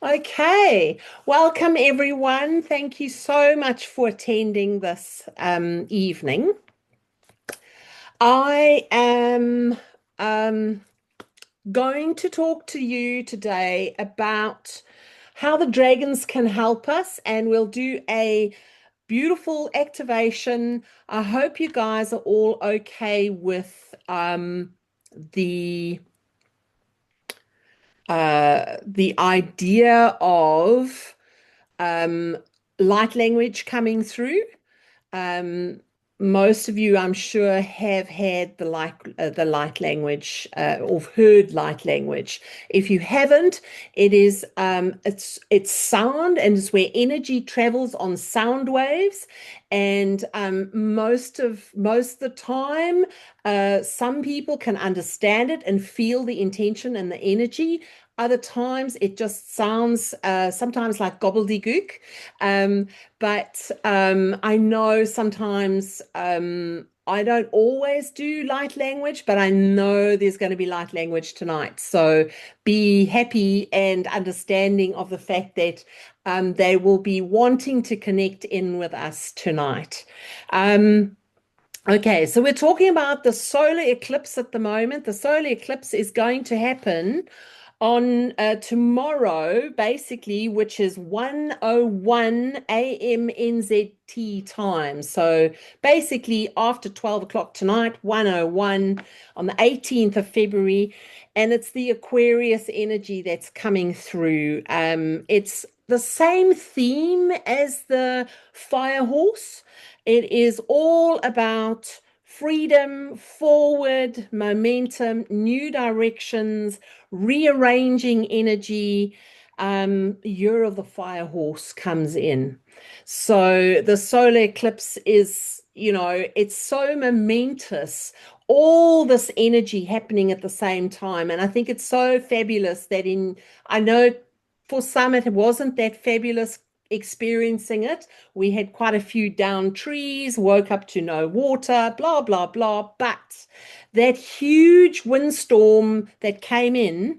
Okay, welcome everyone. Thank you so much for attending this evening. I am um, going to talk to you today about how the dragons can help us, and we'll do a beautiful activation. I hope you guys are all okay with the the idea of um, light language coming through. Um, Most of you, I'm sure, have had the light language or heard light language. If you haven't, it's sound, and it's where energy travels on sound waves. And most of the time, some people can understand it and feel the intention and the energy. Other times, it just sounds sometimes like gobbledygook. Um, but I know sometimes I don't always do light language, but I know there's going to be light language tonight. So be happy and understanding of the fact that they will be wanting to connect in with us tonight. Um, Okay, so we're talking about the solar eclipse at the moment. The solar eclipse is going to happen on tomorrow, basically, which is 1:01 a.m. NZT time. So basically after 12 o'clock tonight, 1:01 on the 18th of February, and it's the Aquarius energy that's coming through. It's the same theme as the fire horse. It is all about freedom, forward, momentum, new directions, rearranging energy. Year of the fire horse comes in. So the solar eclipse is, it's so momentous, all this energy happening at the same time. And I think it's so fabulous I know for some it wasn't that fabulous experiencing it. We had quite a few down trees, woke up to no water, blah, blah, blah. But that huge windstorm that came in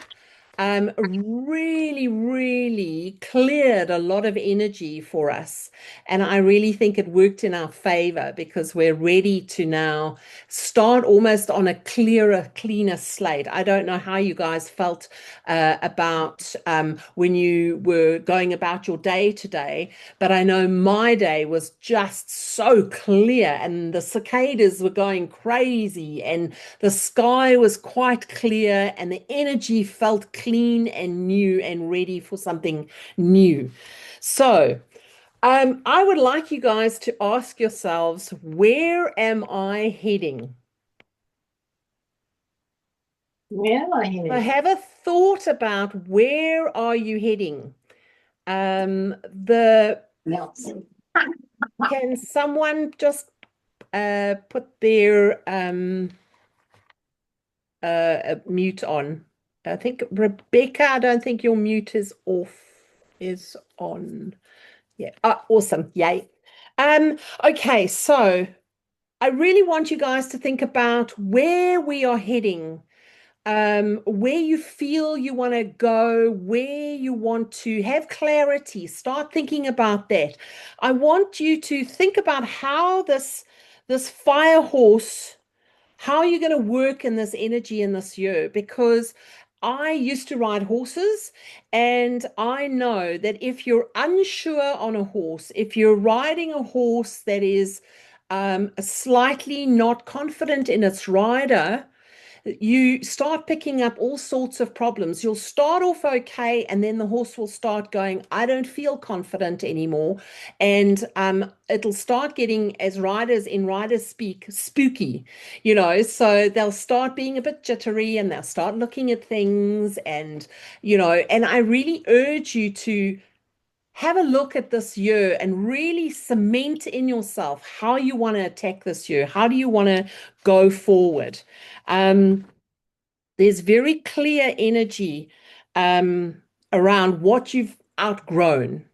really, really cleared a lot of energy for us. And I really think it worked in our favor because we're ready to now start almost on a clearer, cleaner slate. I don't know how you guys felt about when you were going about your day today, but I know my day was just so clear and the cicadas were going crazy and the sky was quite clear and the energy felt clean and new and ready for something new. So, I would like you guys to ask yourselves, where am I heading? Where am I So headed? have a thought about where are you heading? The Nelson. Can someone just put their mute on? I think Rebecca, I don't think your mute is off, is on. Yeah. Ah, awesome. Yay. Okay, so I really want you guys to think about where we are heading, where you feel you want to go, where you want to have clarity. Start thinking about that. I want you to think about how this fire horse, how you're going to work in this energy in this year, because I used to ride horses, and I know that if you're unsure on a horse, if you're riding a horse that is slightly not confident in its rider, you start picking up all sorts of problems. You'll start off okay, and then the horse will start going, I don't feel confident anymore. And it'll start getting, as riders in riders speak, spooky, so they'll start being a bit jittery and they'll start looking at things. And I really urge you to have a look at this year and really cement in yourself how you want to attack this year. How do you want to go forward? Um, there's very clear energy um, around what you've outgrown.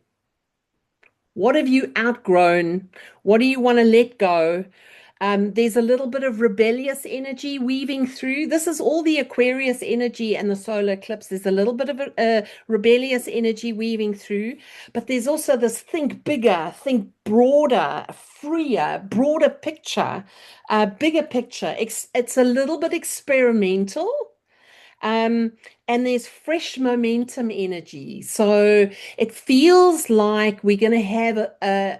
What have you outgrown? What do you want to let go? There's a little bit of rebellious energy weaving through. This is all the Aquarius energy and the solar eclipse. There's a little bit of a rebellious energy weaving through, but there's also this think bigger, think broader, freer, broader picture, bigger picture. It's a little bit experimental. Um, and there's fresh momentum energy. So it feels like we're going to have a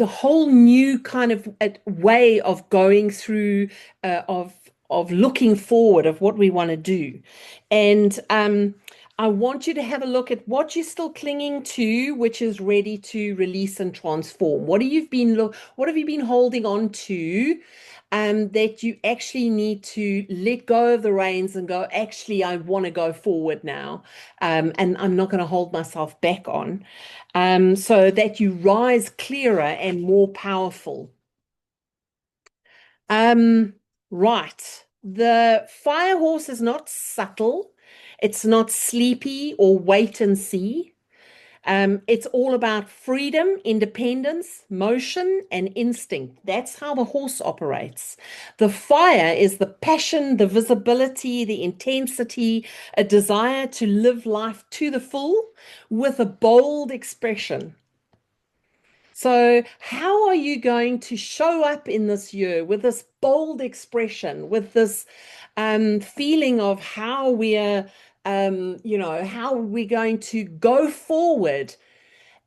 whole new kind of way of going through of looking forward of what we want to do. And I want you to have a look at what you're still clinging to, which is ready to release and transform. What have you been holding on to? That you actually need to let go of the reins and go, actually, I want to go forward now. And I'm not going to hold myself back on, so that you rise clearer and more powerful. Um, right. The fire horse is not subtle. It's not sleepy or wait and see. It's all about freedom, independence, motion, and instinct. That's how the horse operates. The fire is the passion, the visibility, the intensity, a desire to live life to the full with a bold expression. So, how are you going to show up in this year with this bold expression, with this feeling of how we're, how we're going to go forward?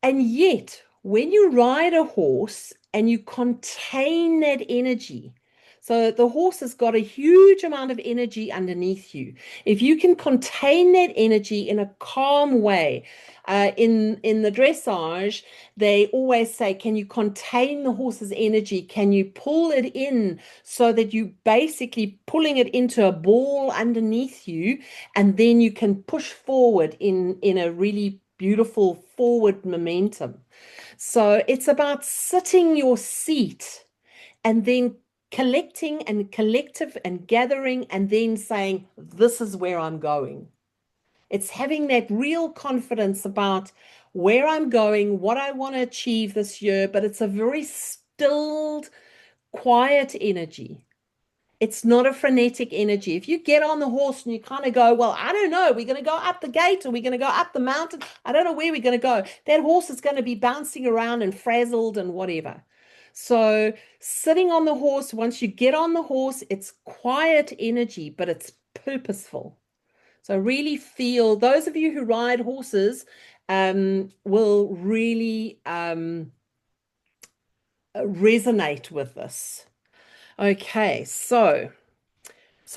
And yet, when you ride a horse and you contain that energy, so the horse has got a huge amount of energy underneath you. If you can contain that energy in a calm way, in the dressage, they always say, can you contain the horse's energy? Can you pull it in so that you basically pulling it into a ball underneath you, and then you can push forward in a really beautiful forward momentum. So it's about sitting your seat and then collecting and collective and gathering and then saying, this is where I'm going. It's having that real confidence about where I'm going, what I want to achieve this year, but it's a very stilled, quiet energy. It's not a frenetic energy. If you get on the horse and you kind of go, well, I don't know, we're going to go up the gate or we're going to go up the mountain. I don't know where we're going to go. That horse is going to be bouncing around and frazzled and whatever. So, sitting on the horse, once you get on the horse, it's quiet energy, but it's purposeful. So, really feel those of you who ride horses will really resonate with this. Okay, so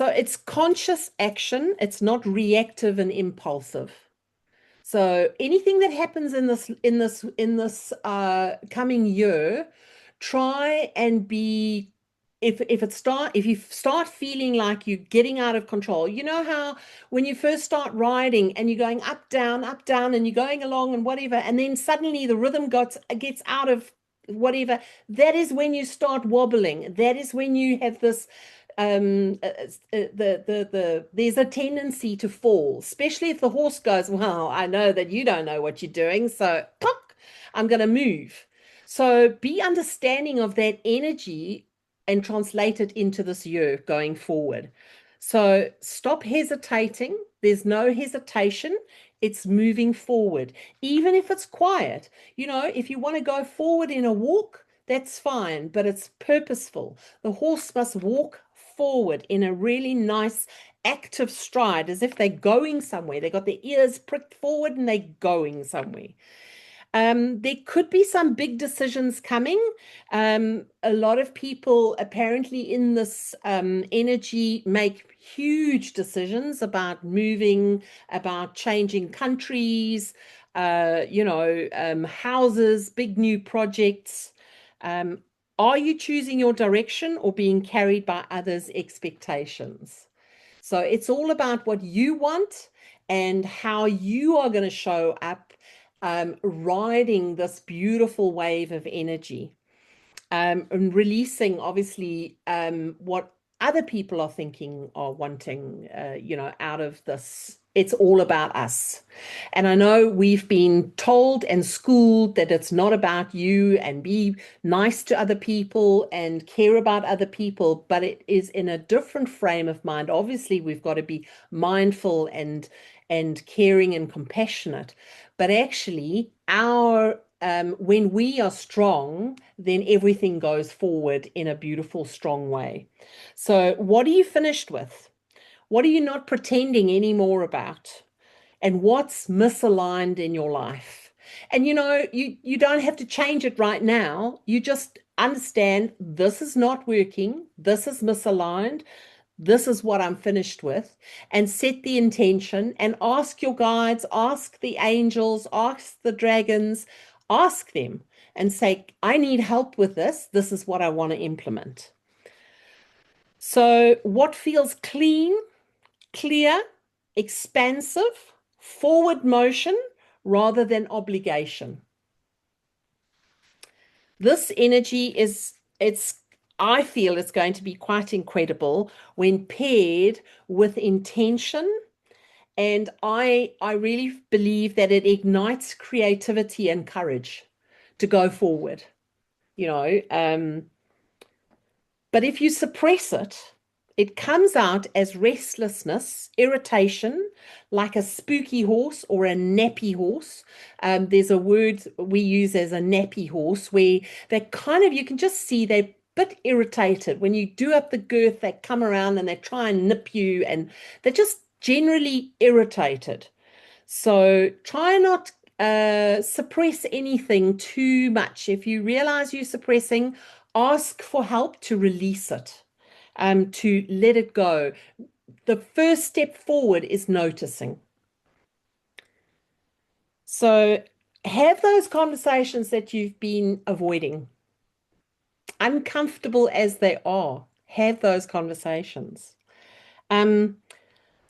it's conscious action, it's not reactive and impulsive. So anything that happens in this coming year, try and be if you start feeling like you're getting out of control, you know how when you first start riding and you're going up, down, and you're going along and whatever, and then suddenly the rhythm gets out of whatever, that is when you start wobbling. That is when you have this there's a tendency to fall, especially if the horse goes, well, I know that you don't know what you're doing, so clock, I'm going to move. So be understanding of that energy and translate it into this year going forward. So stop hesitating. There's no hesitation. It's moving forward, even if it's quiet. If you want to go forward in a walk, that's fine, but it's purposeful. The horse must walk forward in a really nice active stride as if they're going somewhere. They got their ears pricked forward and they're going somewhere. There could be some big decisions coming. A lot of people apparently in this energy make huge decisions about moving, about changing countries, houses, big new projects. Um, are you choosing your direction or being carried by others' expectations? So it's all about what you want and how you are going to show up, riding this beautiful wave of energy, and releasing, obviously, what other people are thinking or wanting, out of this It's all about us. And I know we've been told and schooled that it's not about you and be nice to other people and care about other people, but it is in a different frame of mind. Obviously, we've got to be mindful and caring and compassionate. But actually, our when we are strong, then everything goes forward in a beautiful, strong way. So, what are you finished with? What are you not pretending anymore about? And what's misaligned in your life? And you don't have to change it right now. You just understand this is not working, this is misaligned, this is what I'm finished with, and set the intention and ask your guides, ask the angels, ask the dragons, ask them and say, I need help with this. This is what I want to implement. So, what feels clean, clear, expansive, forward motion rather than obligation? This energy I feel it's going to be quite incredible when paired with intention. And I really believe that it ignites creativity and courage to go forward, you know. But if you suppress it, it comes out as restlessness, irritation, like a spooky horse or a nappy horse. There's a word we use as a nappy horse where they kind of, you can just see they're a bit irritated. When you do up the girth, they come around and they try and nip you, and they're just generally irritated. So try not suppress anything too much. If you realize you're suppressing, ask for help to release it, to let it go. The first step forward is noticing. So have those conversations that you've been avoiding, uncomfortable as they are. Have those conversations. Um,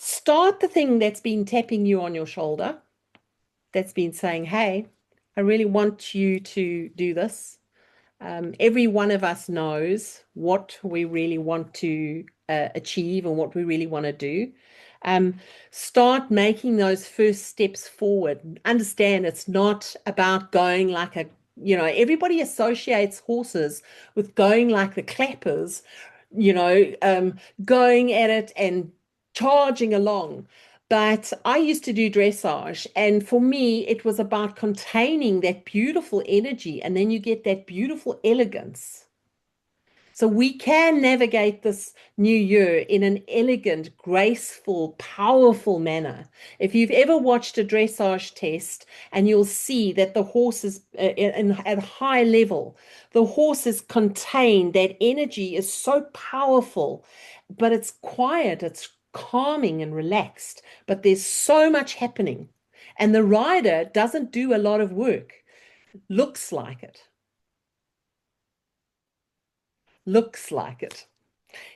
Start the thing that's been tapping you on your shoulder, that's been saying, hey, I really want you to do this. Every one of us knows what we really want to achieve and what we really want to do. Um, Start making those first steps forward. Understand it's not about going like everybody associates horses with going like the clappers, going at it and charging along. But I used to do dressage, and for me, it was about containing that beautiful energy, and then you get that beautiful elegance. So we can navigate this new year in an elegant, graceful, powerful manner. If you've ever watched a dressage test, and you'll see that the horse is at a high level, the horse is contained, that energy is so powerful, but it's quiet, it's calming and relaxed, but there's so much happening. And the rider doesn't do a lot of work, looks like it, looks like it.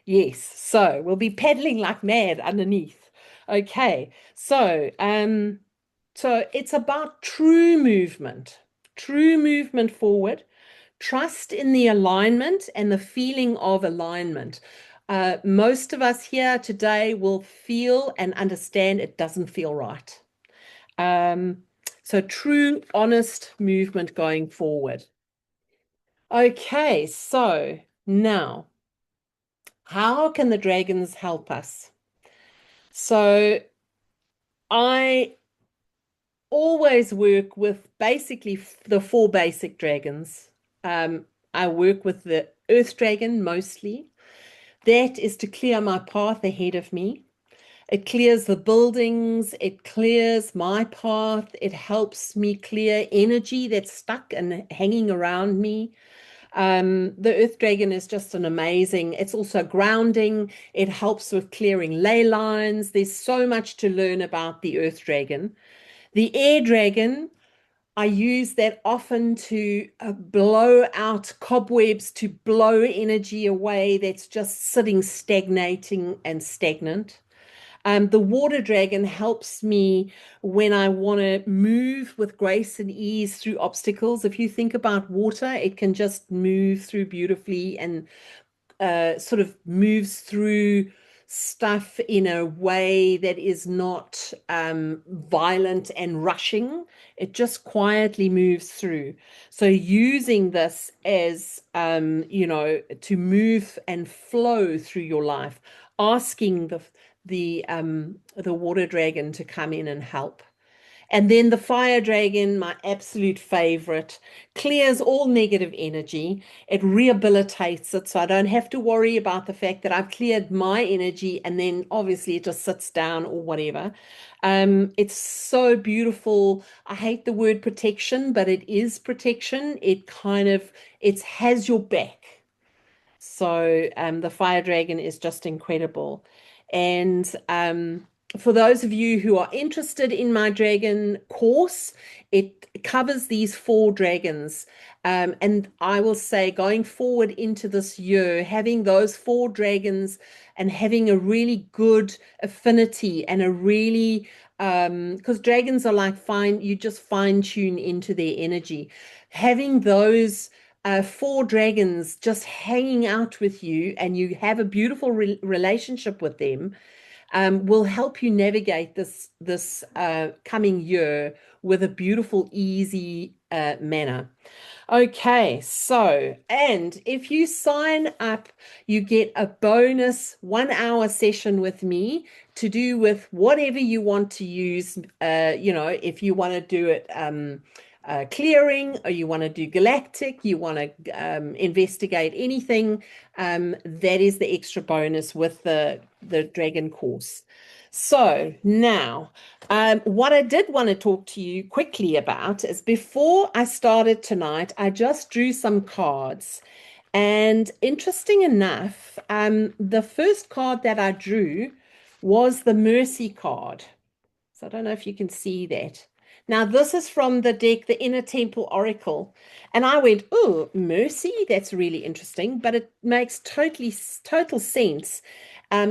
Yes, so we'll be pedaling like mad underneath. Okay, so it's about true movement forward, trust in the alignment and the feeling of alignment. Most of us here today will feel and understand it doesn't feel right. Um, so true, honest movement going forward. Okay, so now, how can the dragons help us? So I always work with basically the four basic dragons. Um, I work with the earth dragon mostly. That is to clear my path ahead of me. It clears the buildings, it clears my path, it helps me clear energy that's stuck and hanging around me. The Earth Dragon is just an amazing, it's also grounding. It helps with clearing ley lines. There's so much to learn about the Earth Dragon. The Air Dragon, I use that often to blow out cobwebs, to blow energy away that's just sitting stagnating and stagnant. The water dragon helps me when I want to move with grace and ease through obstacles. If you think about water, it can just move through beautifully and sort of moves through stuff in a way that is not violent and rushing. It just quietly moves through. So using this as, to move and flow through your life, asking the water dragon to come in and help. And then the fire dragon, my absolute favorite, clears all negative energy. It rehabilitates it. So I don't have to worry about the fact that I've cleared my energy and then obviously it just sits down or whatever. It's so beautiful. I hate the word protection, but it is protection. It has your back. So the fire dragon is just incredible. And for those of you who are interested in my dragon course, it covers these four dragons. And I will say, going forward into this year, having those four dragons and having a really good affinity and a really, because dragons are like fine, you just fine tune into their energy. Having those four dragons just hanging out with you and you have a beautiful relationship with them will help you navigate this coming year with a beautiful, easy manner. Okay, so, and if you sign up, you get a bonus 1 hour session with me to do with whatever you want to use. If you want to do it clearing, or you want to do galactic, you want to investigate anything, that is the extra bonus with the dragon course. So now, what I did want to talk to you quickly about is before I started tonight, I just drew some cards. And interesting enough, the first card that I drew was the Mercy card. So I don't know if you can see that. Now, this is from the deck, the Inner Temple Oracle. And I went, oh, Mercy, that's really interesting, but it makes total sense,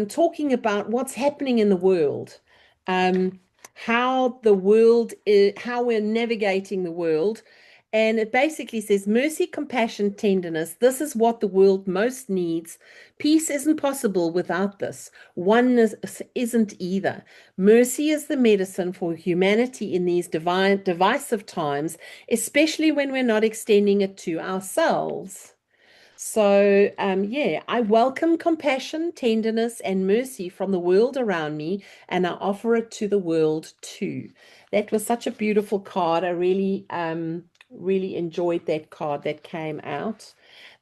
talking about what's happening in the world, um, how the world is, how we're navigating the world. And it basically says mercy, compassion, tenderness. This is what the world most needs. Peace isn't possible without this. Oneness isn't either. Mercy is the medicine for humanity in these divisive times, especially when we're not extending it to ourselves. So, yeah, I welcome compassion, tenderness, and mercy from the world around me, and I offer it to the world too. That was such a beautiful card. I really enjoyed that card that came out.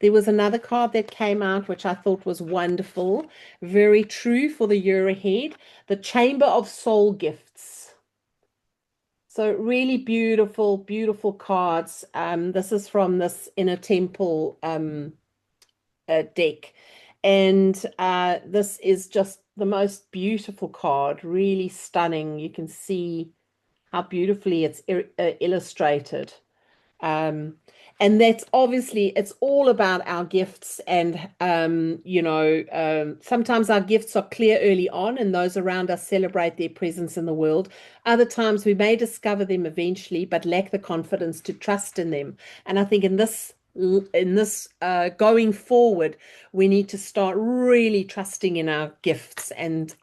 There was another card that came out, which I thought was wonderful, very true for the year ahead, the Chamber of Soul Gifts. So really beautiful, beautiful cards. This is from this Inner Temple deck. And this is just the most beautiful card, really stunning. You can see how beautifully it's illustrated. Um, and that's obviously, it's all about our gifts. And, sometimes our gifts are clear early on, and those around us celebrate their presence in the world. Other times we may discover them eventually, but lack the confidence to trust in them. And I think in this going forward, we need to start really trusting in our gifts and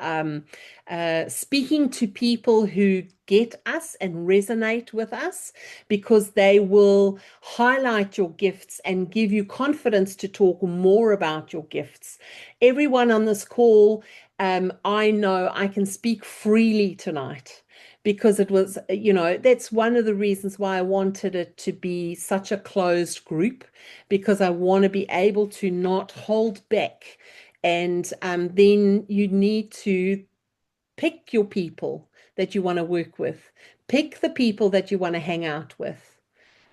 speaking to people who get us and resonate with us, because they will highlight your gifts and give you confidence to talk more about your gifts. Everyone on this call, I know I can speak freely tonight because it was, that's one of the reasons why I wanted it to be such a closed group, because I want to be able to not hold back. And then you need to pick your people that you want to work with, pick the people that you want to hang out with.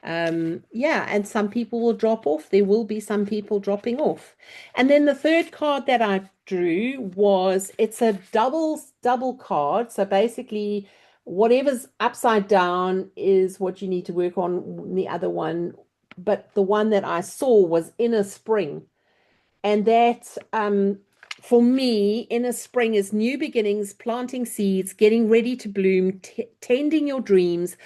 Yeah, and some people will drop off. There will be some people dropping off. And then the third card that I drew was, it's a double card. So basically, whatever's upside down is what you need to work on the other one. But the one that I saw was Inner Spring. And that, for me, inner spring is new beginnings, planting seeds, getting ready to bloom, tending your dreams,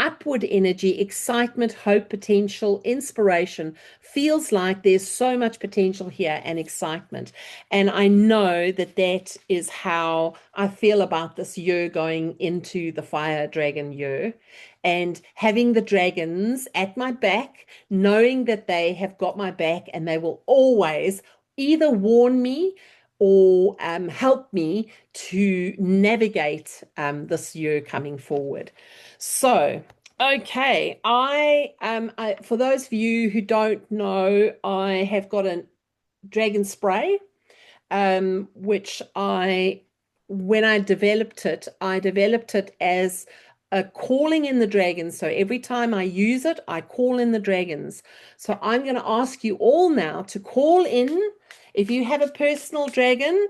upward energy, excitement, hope, potential, inspiration. Feels like there's so much potential here and excitement. And I know that that is how I feel about this year going into the fire dragon year. And having the dragons at my back, knowing that they have got my back and they will always either warn me or help me to navigate this year coming forward. So, okay, for those of you who don't know, I have got a dragon spray, which when I developed it as a calling in the dragons. So every time I use it, I call in the dragons. So I'm going to ask you all now to call in if you have a personal dragon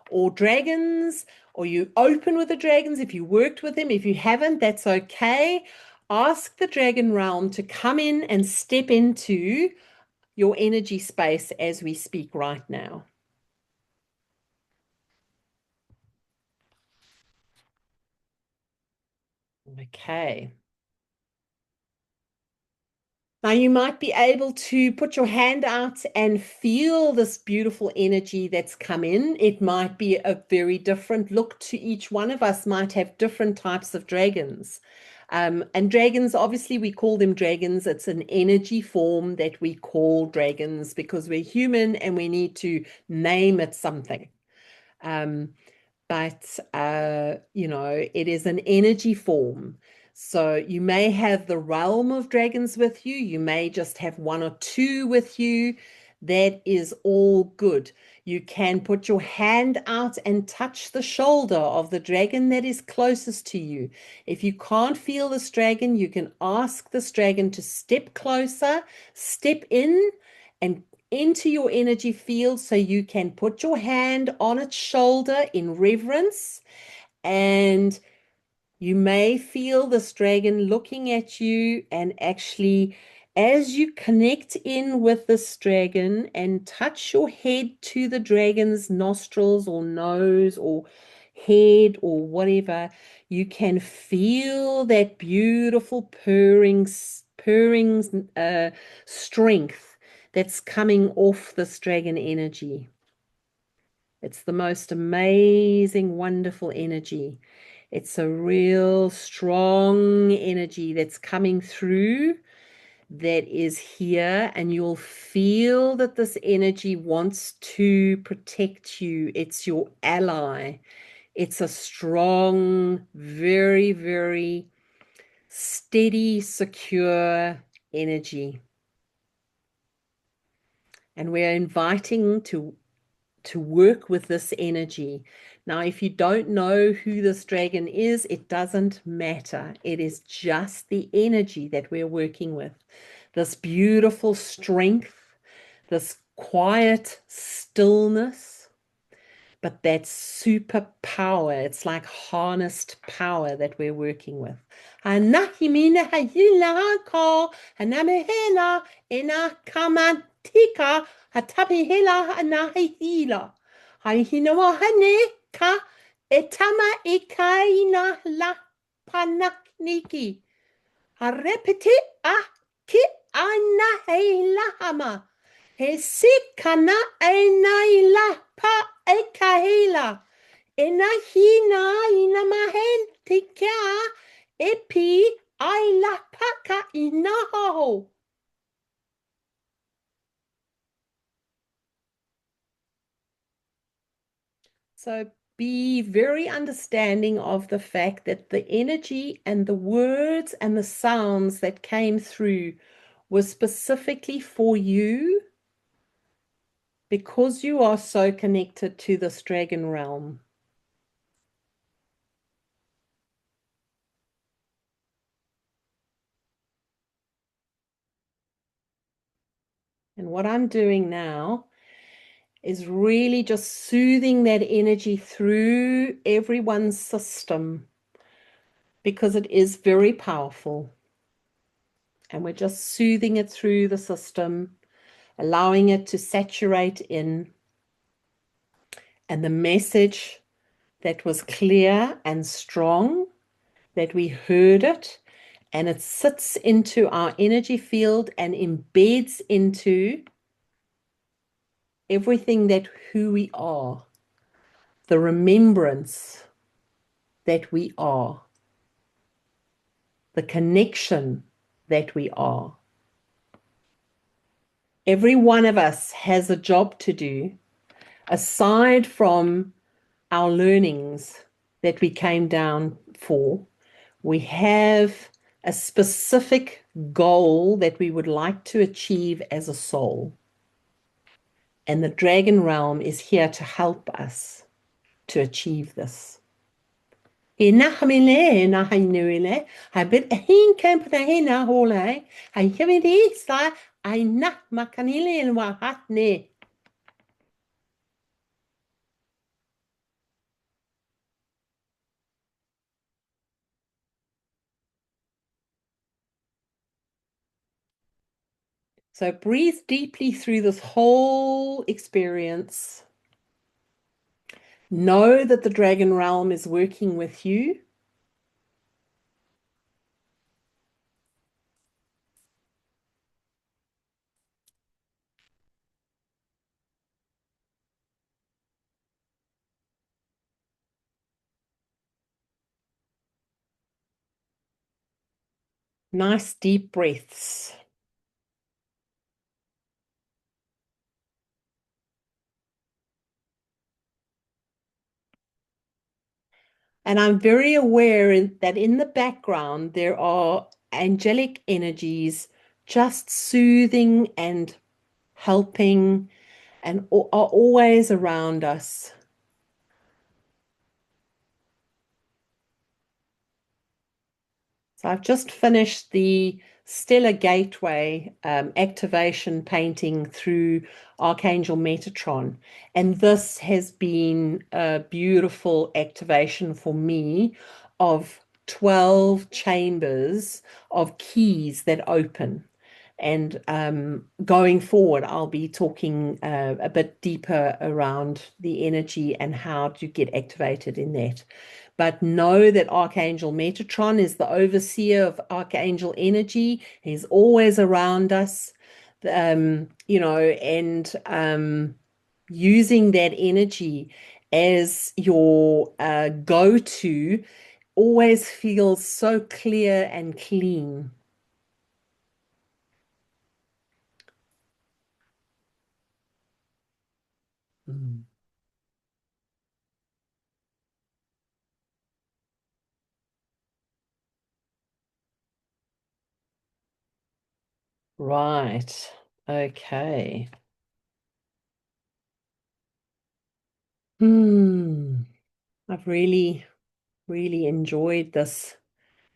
or dragons, or you open with the dragons, if you worked with them. If you haven't, that's okay. Ask the dragon realm to come in and step into your energy space as we speak right now. Okay. Now you might be able to put your hand out and feel this beautiful energy that's come in. It might be a very different look to each one of us, might have different types of dragons. And dragons, obviously, we call them dragons. It's an energy form that we call dragons because we're human and we need to name it something. Um, but it is an energy form. So you may have the realm of dragons with you, you may just have one or two with you. That is all good. You can put your hand out and touch the shoulder of the dragon that is closest to you. If you can't feel this dragon, you can ask this dragon to step closer, step in, and into your energy field so you can put your hand on its shoulder in reverence, and you may feel this dragon looking at you. And actually, as you connect in with this dragon and touch your head to the dragon's nostrils or nose or head or whatever, you can feel that beautiful purring strength that's coming off this dragon energy. It's the most amazing, wonderful energy. It's a real strong energy that's coming through, that is here, and you'll feel that this energy wants to protect you. It's your ally. It's a strong, very, very steady, secure energy. And we're inviting to work with this energy. Now, if you don't know who this dragon is, it doesn't matter. It is just the energy that we're working with. This beautiful strength, this quiet stillness, but that super power. It's like harnessed power that we're working with. Anahimina hayila ko anamehela ina kamantika hatapihela anahila. Haihinawa hane ka etama ikaina la panakniki. Harepeti a ki ana heila hama. He sikana enaila pa ekahela. Enahina ina mahen tika epi aila paka inaho. So be very understanding of the fact that the energy and the words and the sounds that came through were specifically for you, because you are so connected to this dragon realm. And what I'm doing now is really just soothing that energy through everyone's system, because it is very powerful. And we're just soothing it through the system, allowing it to saturate in. And the message that was clear and strong, that we heard it, and it sits into our energy field and embeds into everything that who we are, the remembrance that we are, the connection that we are. Every one of us has a job to do aside from our learnings that we came down for. We have a specific goal that we would like to achieve as a soul. And the dragon realm is here to help us to achieve this. E na hamile na hainuile, I bet a hin camp na hina hole, I have it is I na makanile and wahatne. So breathe deeply through this whole experience. Know that the dragon realm is working with you. Nice deep breaths. And I'm very aware that in the background there are angelic energies just soothing and helping and are always around us. So I've just finished the Stellar Gateway activation painting through Archangel Metatron. And this has been a beautiful activation for me of 12 chambers of keys that open. And going forward, I'll be talking a bit deeper around the energy and how to get activated in that. But know that Archangel Metatron is the overseer of Archangel energy. He's always around us, and using that energy as your go-to always feels so clear and clean. Mm. Right. Okay. I've really, really enjoyed this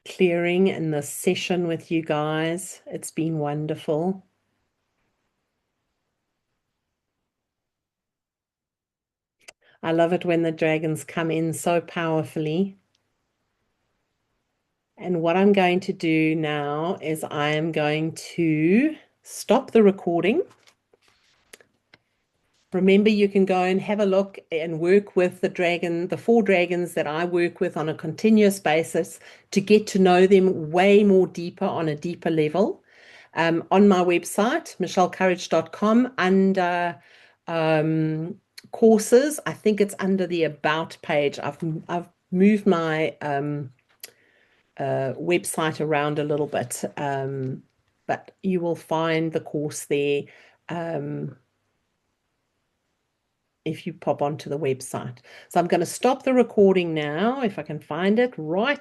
clearing and this session with you guys. It's been wonderful. I love it when the dragons come in so powerfully. And what I'm going to do now is I am going to stop the recording. Remember, you can go and have a look and work with the 4 dragons that I work with on a continuous basis to get to know them way more deeper on a deeper level. On my website, michellecourage.com, under courses, I think it's under the About page. I've moved my website around a little bit, but you will find the course there. If you pop onto the website. So I'm going to stop the recording now, if I can find it right